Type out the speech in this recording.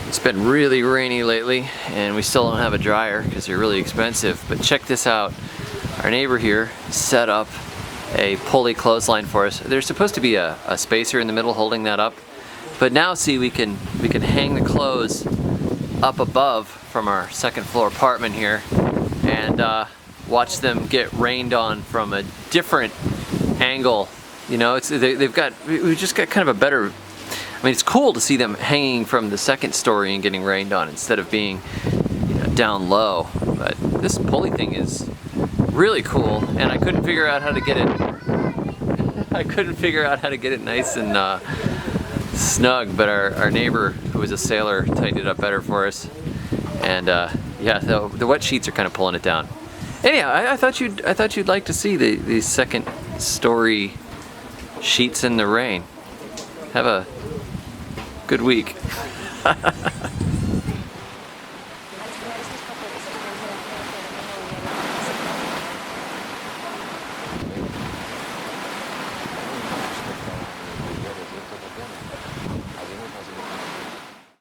It's been really rainy lately, and we still don't have a dryer because they're really expensive. But check this out. Our neighbor here set up a pulley clothesline for us. There's supposed to be a spacer in the middle holding that up. But now see, we can hang the clothes up above from our second floor apartment here and watch them get rained on from a different angle. You know, we've just got kind of a better, I mean, it's cool to see them hanging from the second story and getting rained on instead of being, you know, down low. But this pulley thing is really cool, and I couldn't figure out how to get it. I couldn't figure out how to get it nice and snug. But our neighbor, who was a sailor, tightened it up better for us. And yeah, the wet sheets are kind of pulling it down. Anyhow, I thought you'd like to see the second story sheets in the rain. Have a good week.